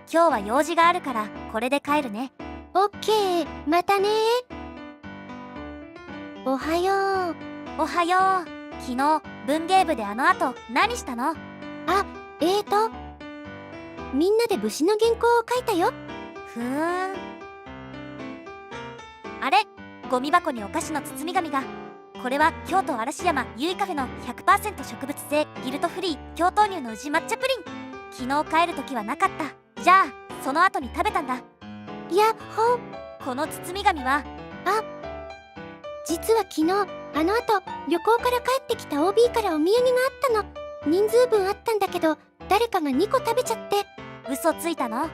今日は用事があるからこれで帰るね。オッケー、またね。おはよう。おはよう。昨日文芸部であの後何したの？みんなで武士の原稿を書いたよ。ふーん。あれ、ゴミ箱にお菓子の包み紙が。これは京都嵐山ゆいカフェの 100% 植物性ギルトフリー京豆乳の宇治抹茶プリン。昨日帰る時はなかった。じゃあその後に食べたんだ。やっほ。この包み紙は？実は昨日あの後旅行から帰ってきた OB からお土産があったの。人数分あったんだけど誰かが2個食べちゃって。嘘ついたの？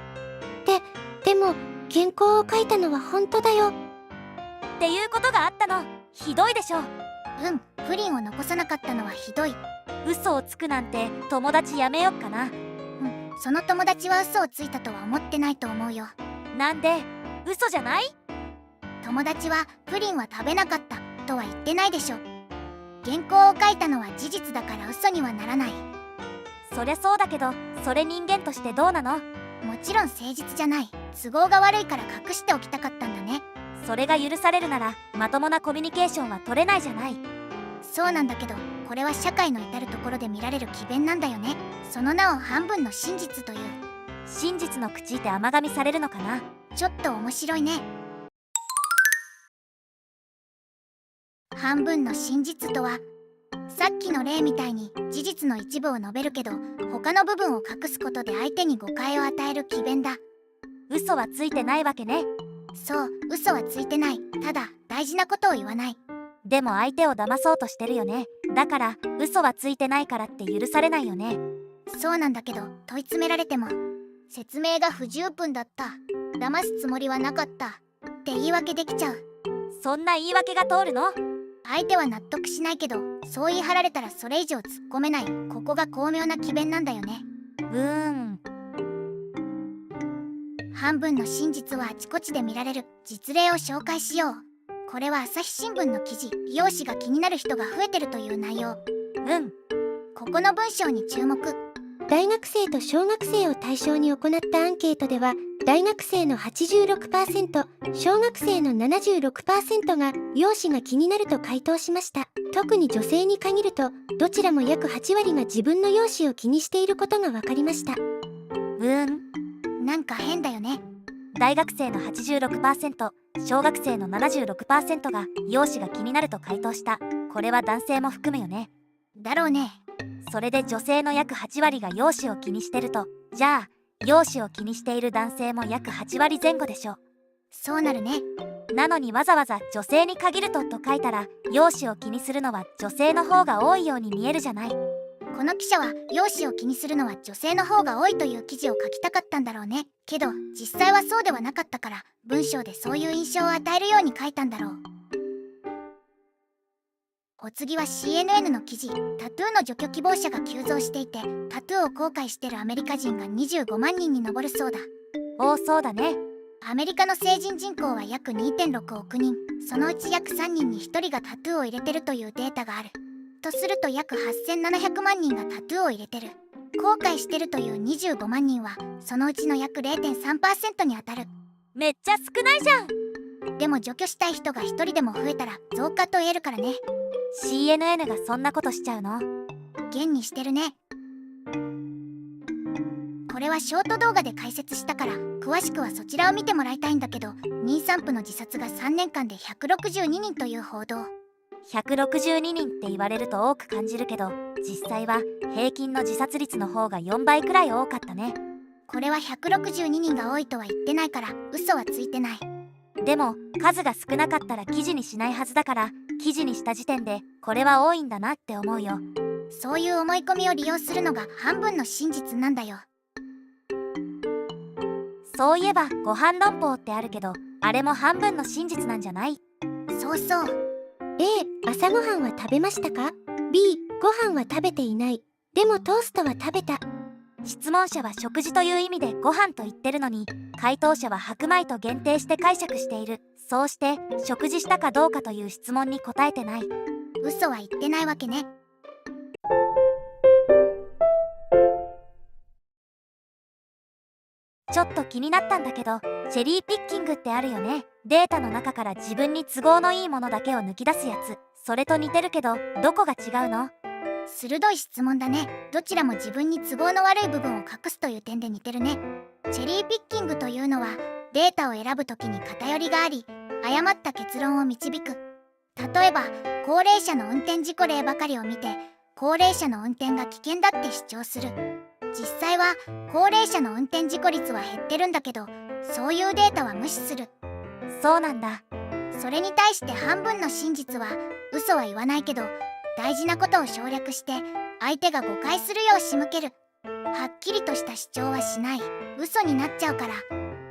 でも原稿を書いたのは本当だよ。っていうことがあったの？ひどいでしょ。プリンを残さなかったのはひどい。嘘をつくなんて友達やめよっかな。その友達は嘘をついたとは思ってないと思うよ。なんで？嘘じゃない？友達はプリンは食べなかったとは言ってないでしょ。原稿を書いたのは事実だから嘘にはならない。そりゃそうだけど、それ人間としてどうなの？もちろん誠実じゃない。都合が悪いから隠しておきたかったんだね。それが許されるならまともなコミュニケーションは取れないじゃない。そうなんだけど、これは社会の至る所で見られる詭弁なんだよね。その名を半分の真実という。真実の口って甘噛みされるのかな？ちょっと面白いね。半分の真実とは、さっきの例みたいに事実の一部を述べるけど他の部分を隠すことで相手に誤解を与える詭弁だ。嘘はついてないわけね。そう、嘘はついてない。ただ大事なことを言わない。でも相手を騙そうとしてるよね。だから嘘はついてないからって許されないよね。そうなんだけど問い詰められても、説明が不十分だった、騙すつもりはなかったって言い訳できちゃう。そんな言い訳が通るの？相手は納得しないけど、そう言い張られたらそれ以上突っ込めない。ここが巧妙な詭弁なんだよね。半分の真実はあちこちで見られる。実例を紹介しよう。これは朝日新聞の記事。美容師が気になる人が増えてるという内容。ここの文章に注目。大学生と小学生を対象に行ったアンケートでは、大学生の 86%、小学生の 76% が美容師が気になると回答しました。特に女性に限ると、どちらも約8割が自分の容姿を気にしていることが分かりました。なんか変だよね。大学生の 86%、小学生の 76% が容姿が気になると回答した。これは男性も含むよね。だろうね。それで女性の約8割が容姿を気にしてると、じゃあ容姿を気にしている男性も約8割前後でしょ。そうなるね。なのにわざわざ女性に限ると書いたら、容姿を気にするのは女性の方が多いように見えるじゃない。この記者は容姿を気にするのは女性の方が多いという記事を書きたかったんだろうね。けど実際はそうではなかったから、文章でそういう印象を与えるように書いたんだろう。お次は CNN の記事。タトゥーの除去希望者が急増していて、タトゥーを後悔してるアメリカ人が25万人に上るそうだ。多そうだね。アメリカの成人人口は約 2.6 億人。そのうち約3人に1人がタトゥーを入れてるというデータがある。とすると約8700万人がタトゥーを入れてる。後悔してるという25万人はそのうちの約 0.3% に当たる。めっちゃ少ないじゃん。でも除去したい人が1人でも増えたら増加と言えるからね。 CNN がそんなことしちゃうの？現にしてるね。これはショート動画で解説したから、詳しくはそちらを見てもらいたいんだけど、妊産婦の自殺が3年間で162人という報道。162人って言われると多く感じるけど、実際は平均の自殺率の方が4倍くらい多かったね。これは162人が多いとは言ってないから嘘はついてない。でも数が少なかったら記事にしないはずだから、記事にした時点でこれは多いんだなって思うよ。そういう思い込みを利用するのが半分の真実なんだよ。そういえばご飯論法ってあるけど、あれも半分の真実なんじゃない？そうそう。 A、朝ごはんは食べましたか？ B、ご飯は食べていない。でもトーストは食べた。質問者は食事という意味でご飯と言ってるのに、回答者は白米と限定して解釈している。そうして食事したかどうかという質問に答えてない。嘘は言ってないわけね。ちょっと気になったんだけど、チェリーピッキングってあるよね。データの中から自分に都合のいいものだけを抜き出すやつ。それと似てるけど、どこが違うの？鋭い質問だね。どちらも自分に都合の悪い部分を隠すという点で似てるね。チェリーピッキングというのは、データを選ぶときに偏りがあり、誤った結論を導く。例えば、高齢者の運転事故例ばかりを見て、高齢者の運転が危険だって主張する。実際は高齢者の運転事故率は減ってるんだけど、そういうデータは無視する。そうなんだ。それに対して半分の真実は、嘘は言わないけど大事なことを省略して相手が誤解するよう仕向ける。はっきりとした主張はしない。嘘になっちゃうから。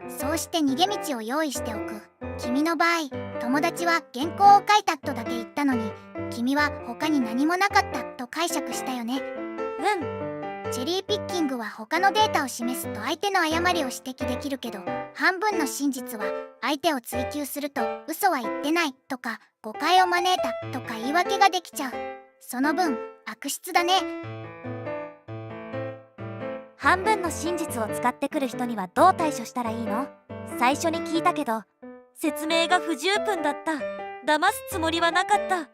そうして逃げ道を用意しておく。君の場合、友達は原稿を書いたとだけ言ったのに、君は他に何もなかったと解釈したよね。チェリーピッキングは他のデータを示すと相手の誤りを指摘できるけど、半分の真実は相手を追求すると嘘は言ってないとか誤解を招いたとか言い訳ができちゃう。その分悪質だね。半分の真実を使ってくる人にはどう対処したらいいの？最初に聞いたけど、説明が不十分だった。騙すつもりはなかった。っ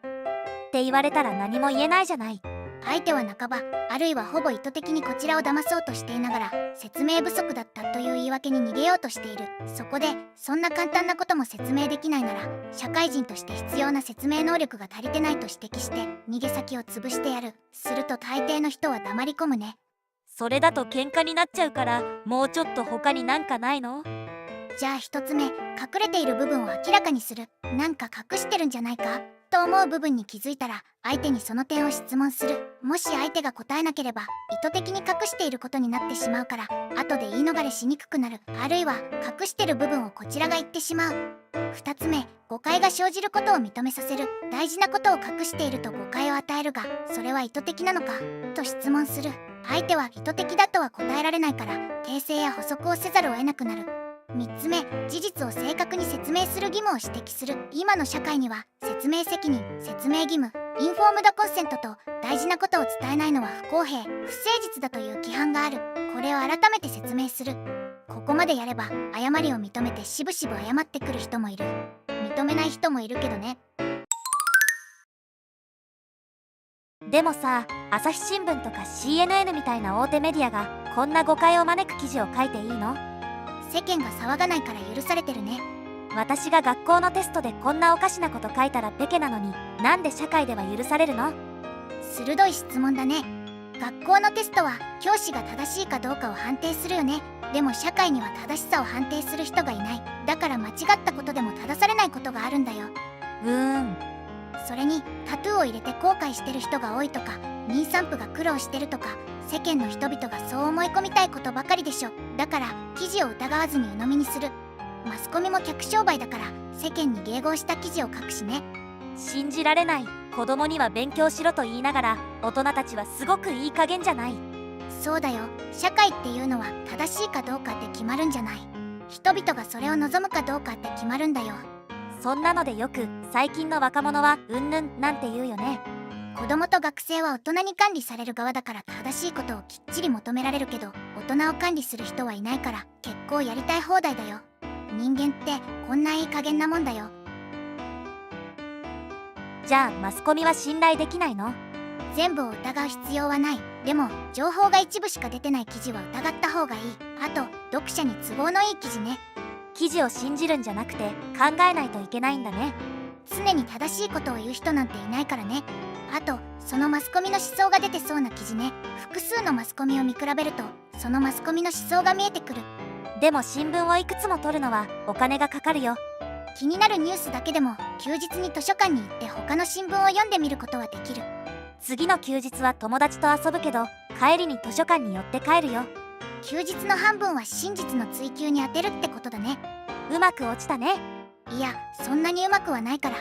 て言われたら何も言えないじゃない。相手は半ば、あるいはほぼ意図的にこちらを騙そうとしていながら、説明不足だったという言い訳に逃げようとしている。そこで、そんな簡単なことも説明できないなら、社会人として必要な説明能力が足りてないと指摘して、逃げ先を潰してやる。すると大抵の人は黙り込むね。それだと喧嘩になっちゃうから、もうちょっと他になんかないの？じゃあ一つ目、隠れている部分を明らかにする。なんか隠してるんじゃないかと思う部分に気づいたら、相手にその点を質問する。もし相手が答えなければ、意図的に隠していることになってしまうから、後で言い逃れしにくくなる。あるいは隠してる部分をこちらが言ってしまう。2つ目、誤解が生じることを認めさせる。大事なことを隠していると誤解を与えるが、それは意図的なのかと質問する。相手は意図的だとは答えられないから、訂正や補足をせざるを得なくなる。3つ目、事実を正確に説明する義務を指摘する。今の社会には説明責任、説明義務、インフォームドコンセントと大事なことを伝えないのは不公平、不誠実だという規範がある。これを改めて説明する。ここまでやれば誤りを認めてしぶしぶ謝ってくる人もいる。認めない人もいるけどね。でもさ、朝日新聞とか CNN みたいな大手メディアがこんな誤解を招く記事を書いていいの？世間が騒がないから許されてるね。私が学校のテストでこんなおかしなこと書いたらペケなのに、なんで社会では許されるの？鋭い質問だね。学校のテストは教師が正しいかどうかを判定するよね。でも社会には正しさを判定する人がいない。だから間違ったことでも正されないことがあるんだよ。それにタトゥーを入れて後悔してる人が多いとか、妊産婦が苦労してるとか、世間の人々がそう思い込みたいことばかりでしょ。だから記事を疑わずに鵜呑みにする。マスコミも客商売だから世間に迎合した記事を書くしね。信じられない。子供には勉強しろと言いながら、大人たちはすごくいい加減じゃない。そうだよ。社会っていうのは正しいかどうかって決まるんじゃない。人々がそれを望むかどうかって決まるんだよ。そんなのでよく最近の若者はうんぬんなんて言うよね。子供と学生は大人に管理される側だから正しいことをきっちり求められるけど、大人を管理する人はいないから結構やりたい放題だよ。人間ってこんないい加減なもんだよ。じゃあマスコミは信頼できないの？全部を疑う必要はない。でも情報が一部しか出てない記事は疑った方がいい。あと読者に都合のいい記事ね。記事を信じるんじゃなくて考えないといけないんだね。常に正しいことを言う人なんていないからね。あとそのマスコミの思想が出てそうな記事ね。複数のマスコミを見比べるとそのマスコミの思想が見えてくる。でも新聞をいくつも取るのはお金がかかるよ。気になるニュースだけでも休日に図書館に行って他の新聞を読んでみることはできる。次の休日は友達と遊ぶけど、帰りに図書館に寄って帰るよ。休日の半分は真実の追求に充てるってことだね。うまく落ちたね。いや、そんなにうまくはないから。